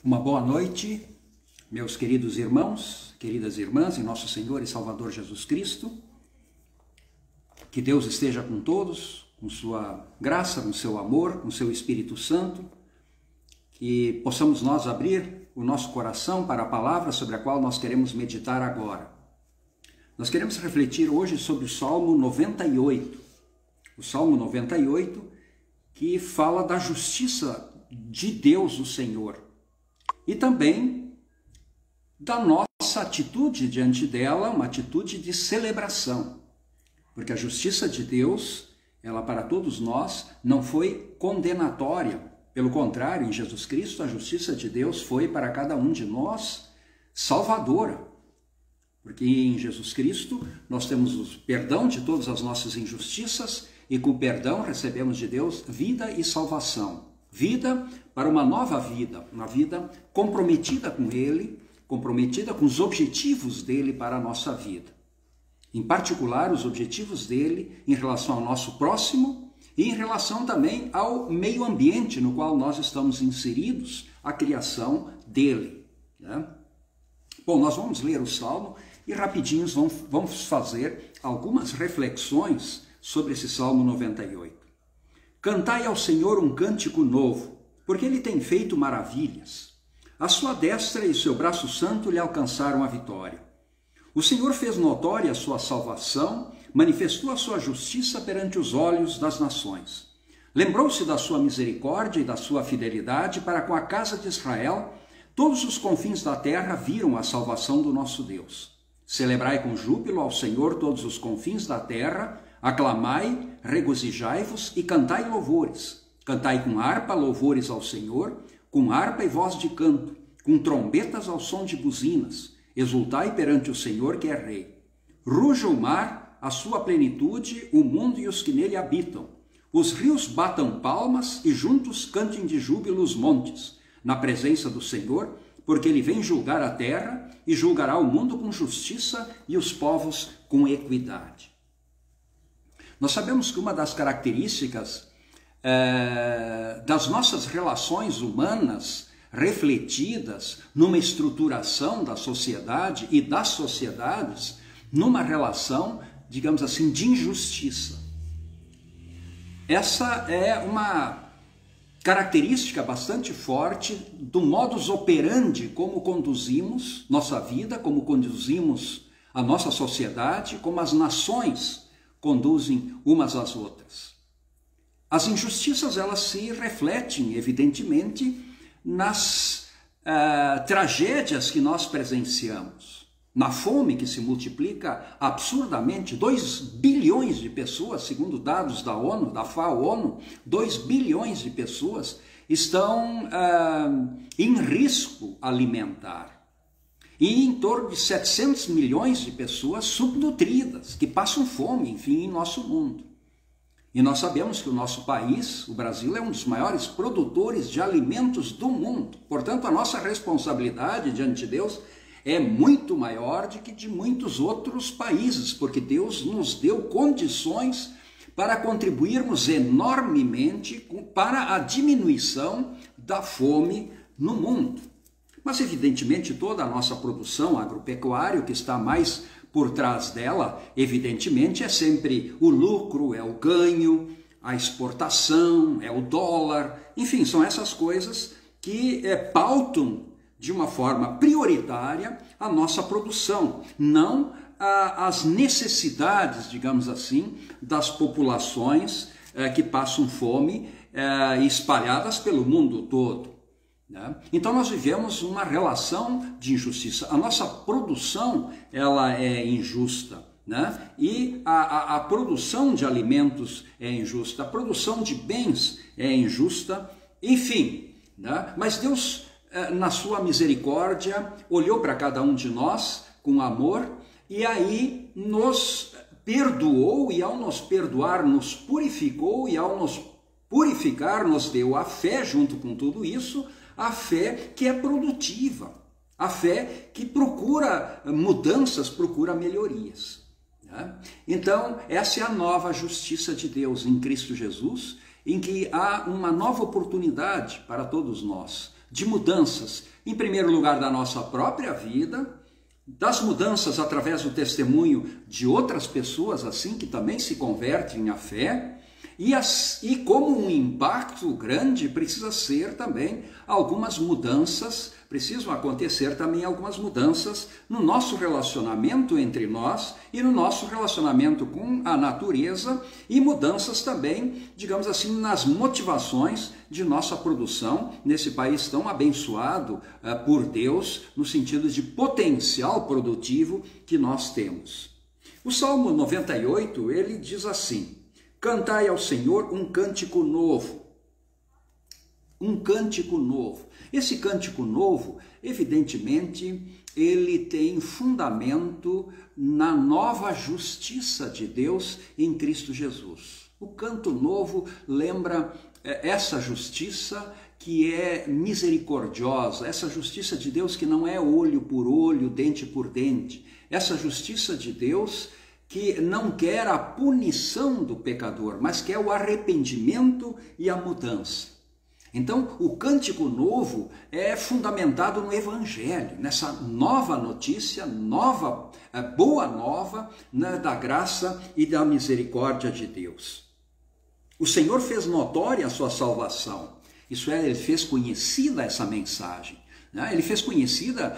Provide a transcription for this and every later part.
Uma boa noite, meus queridos irmãos, queridas irmãs, em nosso Senhor e Salvador Jesus Cristo. Que Deus esteja com todos, com sua graça, com seu amor, com seu Espírito Santo. Que possamos nós abrir o nosso coração para a palavra sobre a qual nós queremos meditar agora. Nós queremos refletir hoje sobre o Salmo 98. O Salmo 98, que fala da justiça de Deus, o Senhor. E também da nossa atitude diante dela, uma atitude de celebração. Porque a justiça de Deus, ela para todos nós, não foi condenatória. Pelo contrário, em Jesus Cristo, a justiça de Deus foi para cada um de nós salvadora. Porque em Jesus Cristo nós temos o perdão de todas as nossas injustiças e com o perdão recebemos de Deus vida e salvação. Vida para uma nova vida, uma vida comprometida com Ele, comprometida com os objetivos dele para a nossa vida. Em particular, os objetivos dele em relação ao nosso próximo e em relação também ao meio ambiente no qual nós estamos inseridos, a criação dele. Né? Bom, nós vamos ler o Salmo e rapidinhos vamos fazer algumas reflexões sobre esse Salmo 98. Cantai ao Senhor um cântico novo, porque Ele tem feito maravilhas. A sua destra e o seu braço santo lhe alcançaram a vitória. O Senhor fez notória a sua salvação, manifestou a sua justiça perante os olhos das nações. Lembrou-se da sua misericórdia e da sua fidelidade para com a casa de Israel. Todos os confins da terra viram a salvação do nosso Deus. Celebrai com júbilo ao Senhor todos os confins da terra, aclamai, regozijai-vos e cantai louvores. Cantai com harpa louvores ao Senhor, com harpa e voz de canto, com trombetas ao som de buzinas. Exultai perante o Senhor que é Rei. Ruja o mar, a sua plenitude, o mundo e os que nele habitam. Os rios batam palmas e juntos cantem de júbilo os montes, na presença do Senhor, porque Ele vem julgar a terra e julgará o mundo com justiça e os povos com equidade. Nós sabemos que uma das características das nossas relações humanas refletidas numa estruturação da sociedade e das sociedades, numa relação, digamos assim, de injustiça. Essa é uma característica bastante forte do modus operandi como conduzimos nossa vida, como conduzimos a nossa sociedade, como as nações conduzem umas às outras. As injustiças, elas se refletem, evidentemente, nas tragédias que nós presenciamos. Na fome que se multiplica absurdamente, 2 bilhões de pessoas, segundo dados da ONU, da FAO-ONU, 2 bilhões de pessoas estão em risco alimentar. E em torno de 700 milhões de pessoas subnutridas, que passam fome, enfim, em nosso mundo. E nós sabemos que o nosso país, o Brasil, é um dos maiores produtores de alimentos do mundo. Portanto, a nossa responsabilidade diante de Deus é muito maior do que de muitos outros países, porque Deus nos deu condições para contribuirmos enormemente para a diminuição da fome no mundo. Mas, evidentemente, toda a nossa produção agropecuária, o que está mais por trás dela, evidentemente, é sempre o lucro, é o ganho, a exportação, é o dólar, enfim, são essas coisas que pautam de uma forma prioritária a nossa produção, não as necessidades, digamos assim, das populações que passam fome espalhadas pelo mundo todo. Então nós vivemos uma relação de injustiça. A nossa produção, ela é injusta, né? E a produção de alimentos é injusta, a produção de bens é injusta, enfim, né? Mas Deus, na sua misericórdia, olhou para cada um de nós com amor e aí nos perdoou, e ao nos perdoar nos purificou, e ao nos purificar nos deu a fé junto com tudo isso, a fé que é produtiva, a fé que procura mudanças, procura melhorias. Né? Então, essa é a nova justiça de Deus em Cristo Jesus, em que há uma nova oportunidade para todos nós de mudanças, em primeiro lugar da nossa própria vida, das mudanças através do testemunho de outras pessoas assim que também se convertem à fé, e como um impacto grande precisa ser também algumas mudanças, precisam acontecer também algumas mudanças no nosso relacionamento entre nós e no nosso relacionamento com a natureza, e mudanças também, digamos assim, nas motivações de nossa produção nesse país tão abençoado por Deus, no sentido de potencial produtivo que nós temos. O Salmo 98, ele diz assim: cantai ao Senhor um cântico novo. Um cântico novo. Esse cântico novo, evidentemente, ele tem fundamento na nova justiça de Deus em Cristo Jesus. O canto novo lembra essa justiça que é misericordiosa, essa justiça de Deus que não é olho por olho, dente por dente, essa justiça de Deus que não quer a punição do pecador, mas quer o arrependimento e a mudança. Então, o cântico novo é fundamentado no Evangelho, nessa nova notícia, boa nova, né, da graça e da misericórdia de Deus. O Senhor fez notória a sua salvação, isso é, ele fez conhecida essa mensagem. Ele fez conhecida,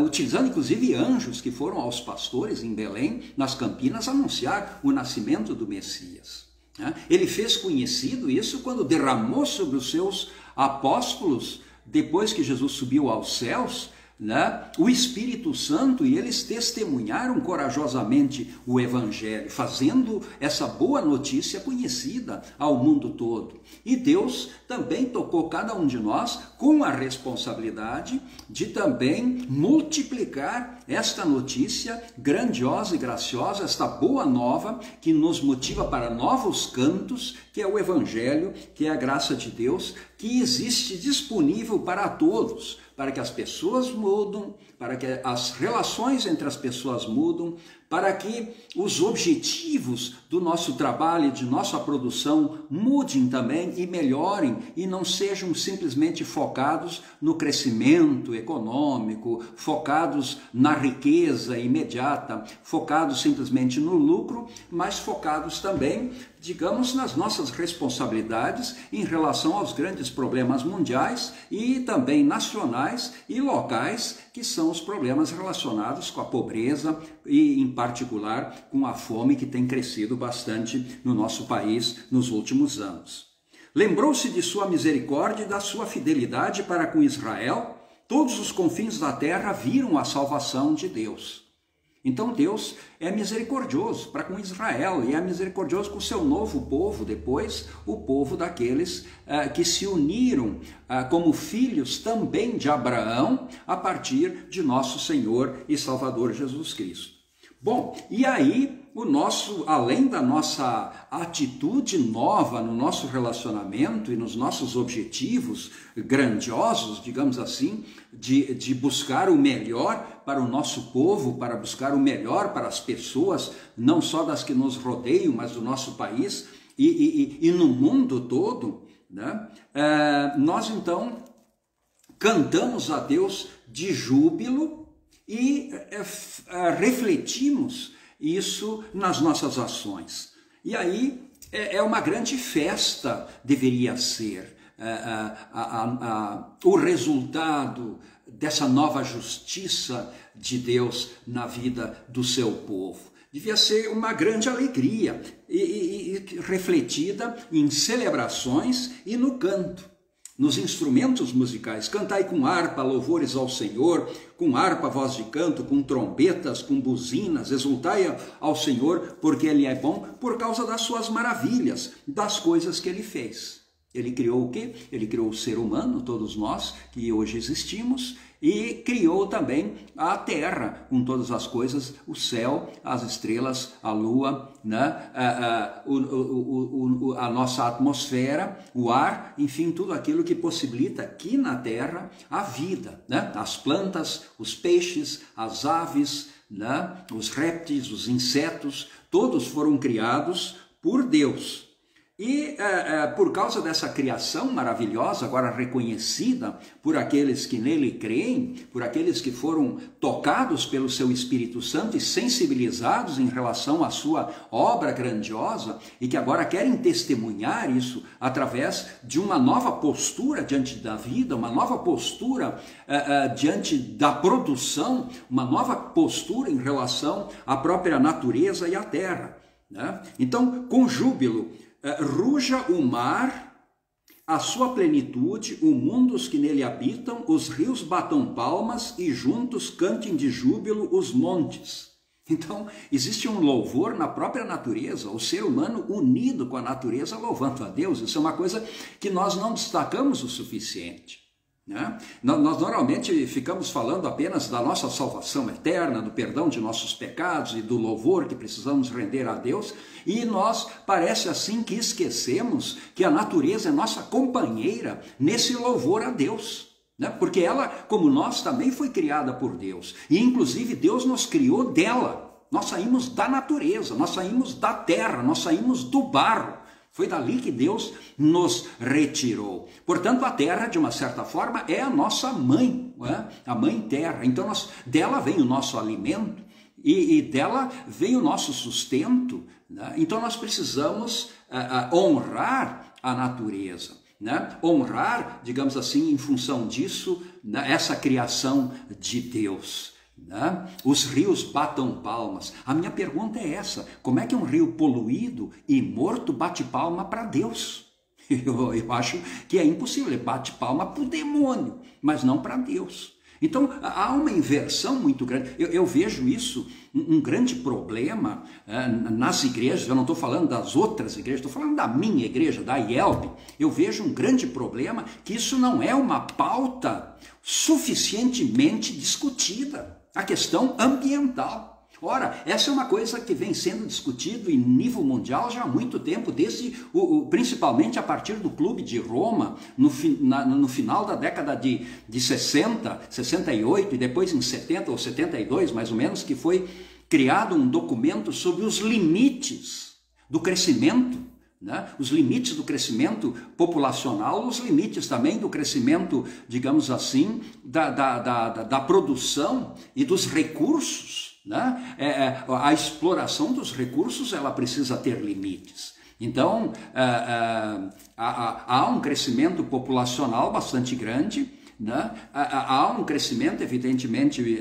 utilizando inclusive anjos que foram aos pastores em Belém, nas Campinas, anunciar o nascimento do Messias. Ele fez conhecido isso quando derramou sobre os seus apóstolos, depois que Jesus subiu aos céus, o Espírito Santo, e eles testemunharam corajosamente o Evangelho, fazendo essa boa notícia conhecida ao mundo todo. E Deus também tocou cada um de nós com a responsabilidade de também multiplicar esta notícia grandiosa e graciosa, esta boa nova que nos motiva para novos cantos, que é o Evangelho, que é a graça de Deus, que existe disponível para todos, para que as pessoas mudem, para que as relações entre as pessoas mudem, para que os objetivos do nosso trabalho e de nossa produção mudem também e melhorem e não sejam simplesmente focados no crescimento econômico, focados na riqueza imediata, focados simplesmente no lucro, mas focados também, digamos, nas nossas responsabilidades em relação aos grandes problemas mundiais e também nacionais e locais, que são os problemas relacionados com a pobreza e, em particular, com a fome que tem crescido bastante no nosso país nos últimos anos. Lembrou-se de sua misericórdia e da sua fidelidade para com Israel. Todos os confins da terra viram a salvação de Deus. Então Deus é misericordioso para com Israel e é misericordioso com o seu novo povo, depois o povo daqueles que se uniram como filhos também de Abraão a partir de nosso Senhor e Salvador Jesus Cristo. Bom, e aí além da nossa atitude nova no nosso relacionamento e nos nossos objetivos grandiosos, digamos assim, de buscar o melhor para o nosso povo, para buscar o melhor para as pessoas, não só das que nos rodeiam, mas do nosso país e no mundo todo, né? Nós então cantamos a Deus de júbilo e refletimos isso nas nossas ações. E aí é uma grande festa, deveria ser, o resultado dessa nova justiça de Deus na vida do seu povo. Devia ser uma grande alegria e refletida em celebrações e no canto. Nos instrumentos musicais, cantai com harpa louvores ao Senhor, com harpa, voz de canto, com trombetas, com buzinas, exultai ao Senhor, porque Ele é bom, por causa das suas maravilhas, das coisas que Ele fez. Ele criou o quê? Ele criou o ser humano, todos nós que hoje existimos, e criou também a terra, com todas as coisas, o céu, as estrelas, a lua, né? A nossa atmosfera, o ar, enfim, tudo aquilo que possibilita aqui na terra a vida, né? As plantas, os peixes, as aves, né? Os répteis, os insetos, todos foram criados por Deus. E por causa dessa criação maravilhosa, agora reconhecida por aqueles que nele creem, por aqueles que foram tocados pelo seu Espírito Santo e sensibilizados em relação à sua obra grandiosa, e que agora querem testemunhar isso através de uma nova postura diante da vida, uma nova postura diante da produção, uma nova postura em relação à própria natureza e à terra, né? Então, com júbilo, ruja o mar, a sua plenitude, o mundo, os que nele habitam, os rios batam palmas e juntos cantem de júbilo os montes. Então, existe um louvor na própria natureza, o ser humano unido com a natureza louvando a Deus. Isso é uma coisa que nós não destacamos o suficiente, né? Nós normalmente ficamos falando apenas da nossa salvação eterna, do perdão de nossos pecados e do louvor que precisamos render a Deus, e nós parece assim que esquecemos que a natureza é nossa companheira nesse louvor a Deus, né? Porque ela, como nós, também foi criada por Deus, e inclusive Deus nos criou dela. Nós saímos da natureza, nós saímos da terra, nós saímos do barro. Foi dali que Deus nos retirou. Portanto, a terra, de uma certa forma, é a nossa mãe, né? A mãe terra. Então, dela vem o nosso alimento e dela vem o nosso sustento, né? Então, nós precisamos honrar a natureza, né? Honrar, digamos assim, em função disso, né? Essa criação de Deus, né? Os rios batam palmas. A minha pergunta é essa: como é que um rio poluído e morto bate palma para Deus? Eu acho que é impossível. Ele bate palma para o demônio, mas não para Deus. Então há uma inversão muito grande. Eu vejo isso, um grande problema nas igrejas. Eu não estou falando das outras igrejas, estou falando da minha igreja, da IELB. Eu vejo um grande problema que isso não é uma pauta suficientemente discutida. A questão ambiental. Ora, essa é uma coisa que vem sendo discutido em nível mundial já há muito tempo, principalmente a partir do Clube de Roma, no final da década de 60, 68, e depois em 70 ou 72, mais ou menos, que foi criado um documento sobre os limites do crescimento, né? Os limites do crescimento populacional, os limites também do crescimento, digamos assim, da produção e dos recursos, né? A exploração dos recursos, ela precisa ter limites. Então, há um crescimento populacional bastante grande, né? Há um crescimento, evidentemente,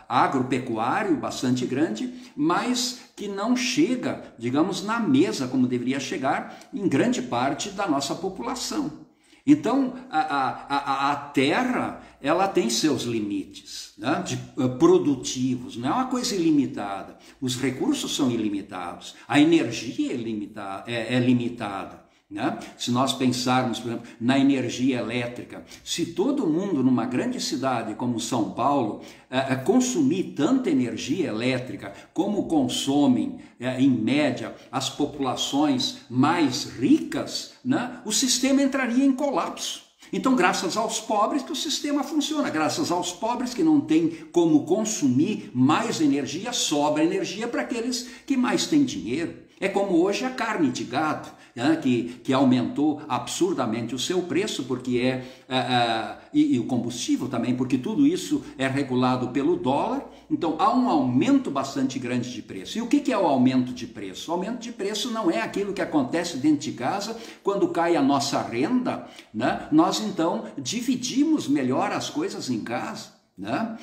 agropecuário bastante grande, mas que não chega, digamos, na mesa como deveria chegar em grande parte da nossa população. Então, a terra, ela tem seus limites, né? Produtivos, não é uma coisa ilimitada. Os recursos são ilimitados, a energia é limitada. Né? Se nós pensarmos, por exemplo, na energia elétrica, se todo mundo numa grande cidade como São Paulo consumir tanta energia elétrica como consomem, em média, as populações mais ricas, né? O sistema entraria em colapso. Então, graças aos pobres que o sistema funciona, graças aos pobres que não têm como consumir mais energia, sobra energia para aqueles que mais têm dinheiro. É como hoje a carne de gado, né, que aumentou absurdamente o seu preço, porque e o combustível também, porque tudo isso é regulado pelo dólar. Então há um aumento bastante grande de preço. E o que é o aumento de preço? O aumento de preço não é aquilo que acontece dentro de casa, quando cai a nossa renda, né? Nós então dividimos melhor as coisas em casa. Né?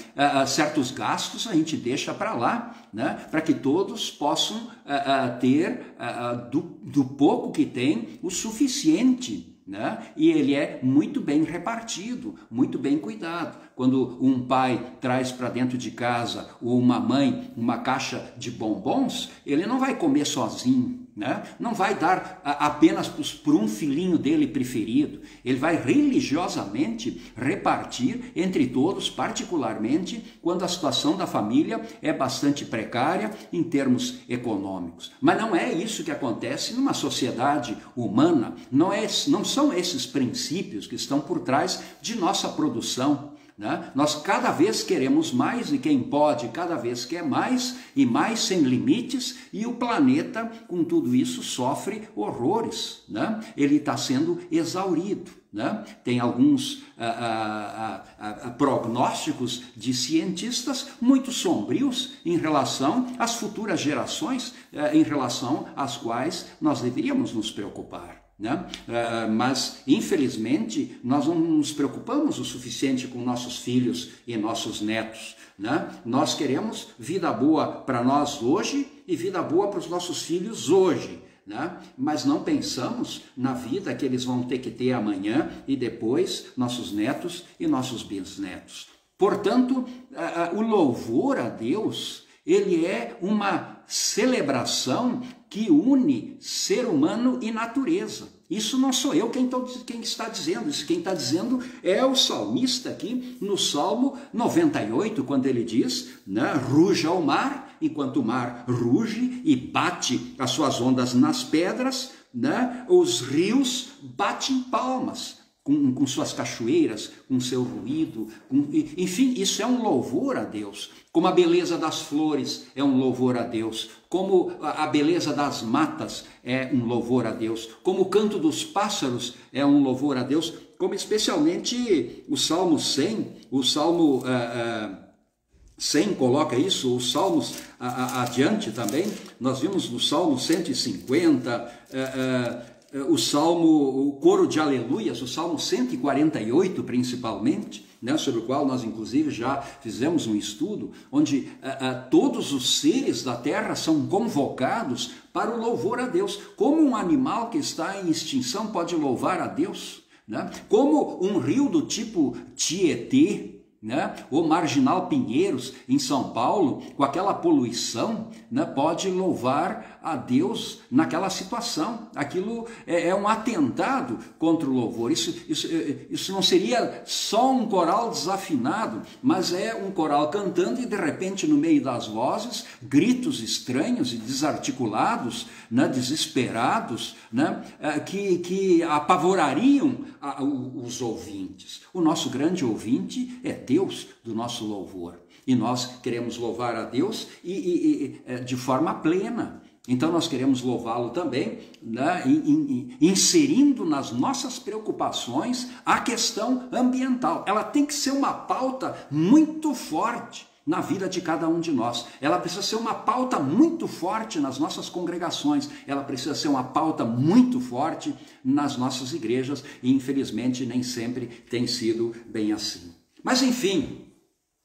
Certos gastos a gente deixa para lá, né? Para que todos possam ter do pouco que tem o suficiente, né? E ele é muito bem repartido, muito bem cuidado. Quando um pai traz para dentro de casa, ou uma mãe, uma caixa de bombons, ele não vai comer sozinho, né? Não vai dar apenas por um filhinho dele preferido. Ele vai religiosamente repartir entre todos, particularmente quando a situação da família é bastante precária em termos econômicos. Mas não é isso que acontece numa sociedade humana. Não são esses princípios que estão por trás de nossa produção. né? Nós cada vez queremos mais, e quem pode cada vez quer mais e mais, sem limites, e o planeta com tudo isso sofre horrores, né? Ele está sendo exaurido, né? Tem alguns prognósticos de cientistas muito sombrios em relação às futuras gerações, em relação às quais nós deveríamos nos preocupar, né? Mas infelizmente nós não nos preocupamos o suficiente com nossos filhos e nossos netos, né? Nós queremos vida boa para nós hoje e vida boa para os nossos filhos hoje, né? Mas não pensamos na vida que eles vão ter que ter amanhã e depois nossos netos e nossos bisnetos. Portanto, o louvor a Deus, ele é uma celebração que une ser humano e natureza. Isso não sou eu quem está dizendo, isso quem está dizendo é o salmista aqui no Salmo 98, quando ele diz, né, ruja o mar, enquanto o mar ruge e bate as suas ondas nas pedras, né, os rios batem palmas com suas cachoeiras, com seu ruído, enfim, isso é um louvor a Deus. Como a beleza das flores é um louvor a Deus, como a beleza das matas é um louvor a Deus, como o canto dos pássaros é um louvor a Deus, como especialmente o Salmo 100, o Salmo 100 coloca isso, os Salmos adiante também, nós vimos no Salmo 150, o coro de aleluias, o Salmo 148 principalmente, né, sobre o qual nós inclusive já fizemos um estudo, onde todos os seres da terra são convocados para o louvor a Deus. Como um animal que está em extinção pode louvar a Deus, né? Como um rio do tipo Tietê, né, ou Marginal Pinheiros em São Paulo, com aquela poluição, né, pode louvar a Deus naquela situação. Aquilo é um atentado contra o louvor. Isso não seria só um coral desafinado, mas é um coral cantando e de repente no meio das vozes, gritos estranhos e desarticulados, né, desesperados, né, que apavorariam os ouvintes. O nosso grande ouvinte é Deus do nosso louvor. E nós queremos louvar a Deus de forma plena. Então nós queremos louvá-lo também, né, inserindo nas nossas preocupações a questão ambiental. Ela tem que ser uma pauta muito forte na vida de cada um de nós. Ela precisa ser uma pauta muito forte nas nossas congregações. Ela precisa ser uma pauta muito forte nas nossas igrejas. E infelizmente nem sempre tem sido bem assim. Mas enfim,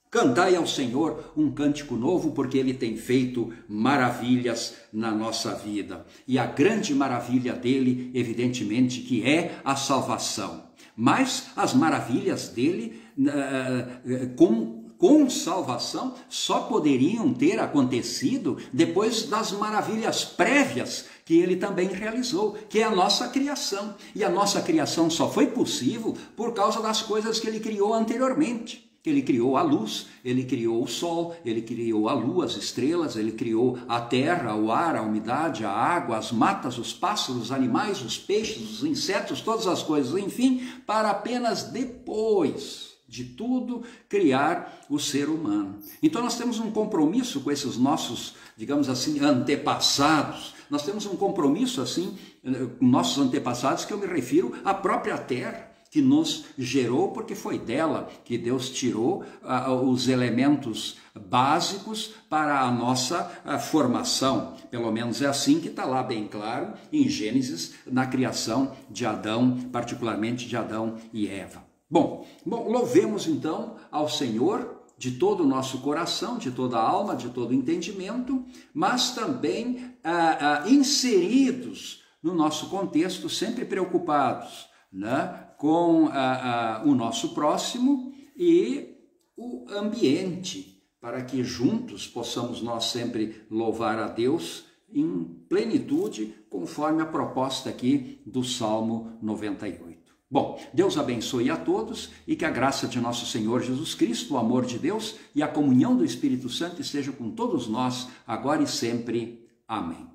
cantai ao Senhor um cântico novo, porque Ele tem feito maravilhas na nossa vida. E a grande maravilha dele, evidentemente, que é a salvação. Mas as maravilhas dele, com salvação, só poderiam ter acontecido depois das maravilhas prévias que ele também realizou, que é a nossa criação. E a nossa criação só foi possível por causa das coisas que ele criou anteriormente. Ele criou a luz, ele criou o sol, ele criou a lua, as estrelas, ele criou a terra, o ar, a umidade, a água, as matas, os pássaros, os animais, os peixes, os insetos, todas as coisas, enfim, para apenas depois de tudo criar o ser humano. Então nós temos um compromisso com esses nossos, digamos assim, antepassados. Nós temos um compromisso assim com nossos antepassados, que eu me refiro à própria terra, que nos gerou, porque foi dela que Deus tirou os elementos básicos para a nossa formação. Pelo menos é assim que está lá bem claro em Gênesis, na criação de Adão, particularmente de Adão e Eva. Bom, louvemos então ao Senhor de todo o nosso coração, de toda a alma, de todo o entendimento, mas também inseridos no nosso contexto, sempre preocupados, né, com o nosso próximo e o ambiente, para que juntos possamos nós sempre louvar a Deus em plenitude, conforme a proposta aqui do Salmo 98. Bom, Deus abençoe a todos e que a graça de nosso Senhor Jesus Cristo, o amor de Deus e a comunhão do Espírito Santo esteja com todos nós, agora e sempre. Amém.